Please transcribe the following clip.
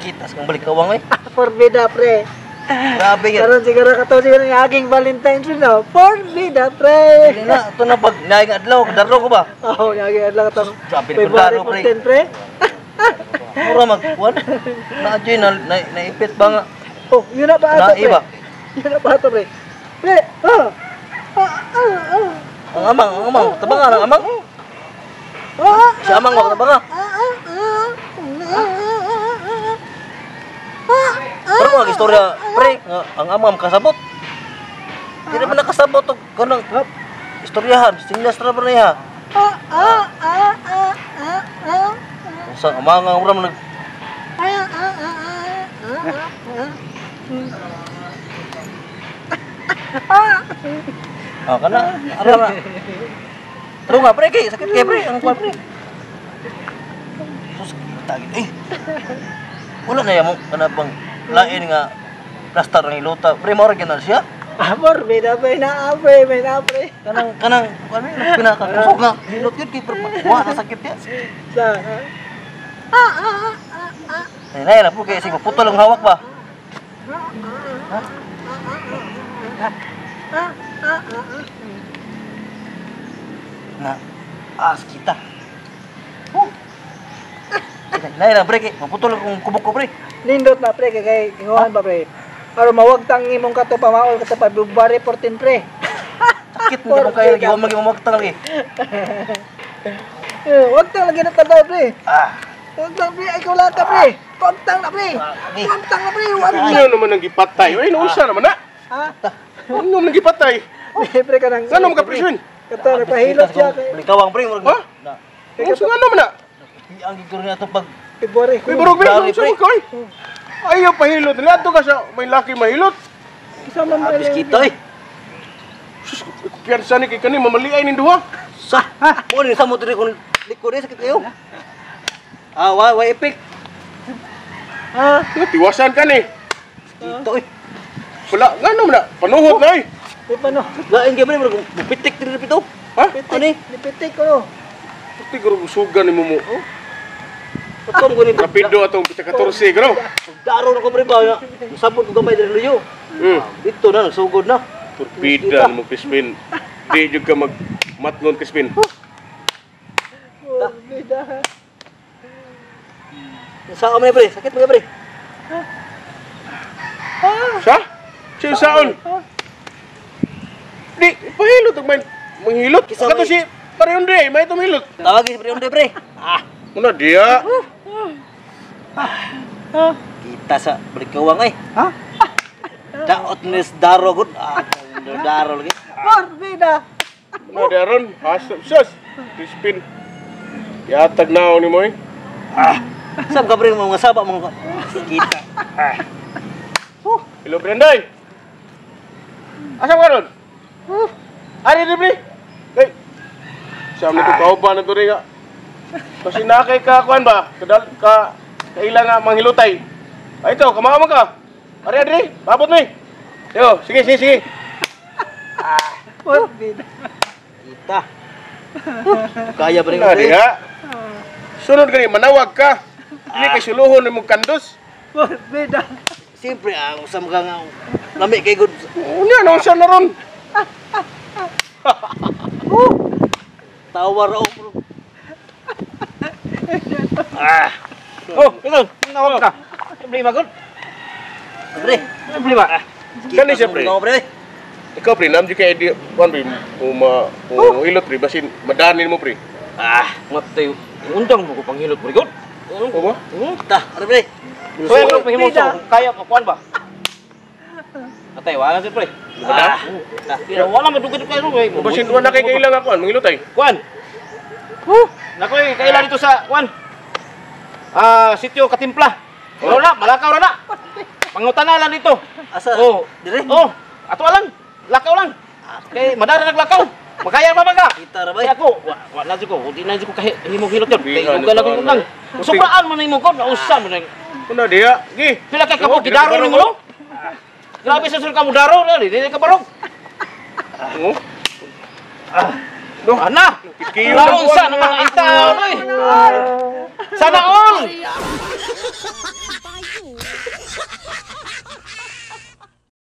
Kita sekarang balik kawang eh. Forbida, pre. Grabe yan. Karon siguro kato siguro ng aking Valentine's Day na. Forbida, pre. Hindi na, ito na pag naing adlaw, daro ko ba? Oo, yung adlaw kato. Sabi ko February daro, pre. 14, pre. Mura magkuhan. Na-adyo naipit ba nga? Oh, yun na pa ato, pre. Naiba. Yun na pa ato, pre. Pre, Ang amang. Tabangan ang amang. Si amang wag tabangan. Pero mga istorya, pre, ang amang kasabot. Hindi naman nakasabot o kanang istoryahan. Sinastra pa niya. Sa amang ang uram nag... Kana, ara. Pero nga, pre, sakit kay pre, ang kuwan, pre. Sus, tagit, wala na yan mo, kana bang lain nga plaster ng iluta. Pre, maurag yan na siya. Forbida, pre, na, pre, may na, pre. Kanang, pinakakusog nga. Hilot yun, kay pre, wala na sakit yan. Sa, Ay, na po, kaya sige, putol ang hawak ba? Na, kita. Nay, pre, maputol akong kubok ko, pre. Nindot na, pre, kay inguhan pa, pre. Para mawagtang imong kato pamaol kato pa February 14, pre. Sakit mo kung kaya lagi, huwag magmamagtang lagi. Wagtang lagi na tanda, pre. Wagtang, pre, ikaw lang ta, pre. Wagtang na, pre. Wagtang na, pre. Ano naman ang gipatay? Ay, nausa naman na. Ha? Ano naman ang gipatay? Pre, ka nang... Ano naman ka-presyon? Kato, nagpahilot siya. Balikawang, pre. Ha? Nausa nga naman na. Ang giguro niya ito pag... February. Uy, barog, nausa mo ka, ayaw pahilot. Lato ka sa may laki mahilot. Isama mo Abis kita, Sus, piyansa ni kay kani, mamaliay ni duha. Sa! Mo ni sa mo tiri kung likod sakit kayo. Wa epic. Tiwasan ka ni. Dito Wala, nga naman na. Panuhot na Di pa, no? Lain kay pre, pitik diri dito. Ha? Ani? Nipitik ko, no? Pati garo sugan ni mo mo. Patong ko ni Rapido atong pita 14 garo. Daro na ko pre ba. Sabot ko gamay diri luyo. Dito na nagsugod na. Turbida mo Crispin. Di jud ka mag matlon Crispin. Forbida. Sa kami pre, sakit mo pre. Sa? Siya saon? Di, pahilot ang may manghilot. Kisa Kato may- si Parionde, may tumilot. Tawagi si pre onde pre. Muna dia. Kita sa balikawang ay. Ha? Daot nis daro gud. Daro lagi. Forbida. Muna dia ron. Hasap sus. Crispin. Yatag na ni mo eh. Saan ka pre mga saba mga kita. Hello, Brenday. Asa ka ron? Ari di pre. Hey. Siyam nito kauban na to rin nga. Kasi nakay ka kuan ba? Kailan nga manghilutay. Ay ito, kamama ka. Ari, babot mo eh. Yo, sige. Forbida. Kita. Kaya pa rin Nah, dia. Sunod gani manawag ka. Dili kay suluhon ni mong kandos. Forbida. Siyempre, usam ka nga. Lami kay good. Unya na siya na ron. Tawar ako bro. Oh, ikaw, manawag ka. Problema good. Pre, Problema. Kani siya pre. Pre. Ikaw pre, nam kay di kuan pre hilot pre basin madanin mo pre. Matay. Undang mo ko panghilot pre good. O ba? Ta, ano pre? So, ano pa himo sa kaya ka kuan ba? Atay, wala si pre. Wala? Wala madugid kayo pre. Basin duwa na kay kailang ako manghilotay. Kuan. Nakoy, kailan dito sa kuan? Sitio Katimpla. Wala, malakaw na. Pangutana lang dito. Asa? Dire? Ato lang. Lakaw lang. Kay madara naglakaw. Magkaya ba ka? Kita ra ba? Ako, wala jud ko. Di na jud ko himong hilot yun. Kay ugan ako lang. Sobraan man imong ko, nausa man. Kuna dia, gi. Pila ka kabog gidaro nimo no? Grabe sa sul ka mo daro, di ka barog. Ana. Laon sa mga itaw, oy. Sana all.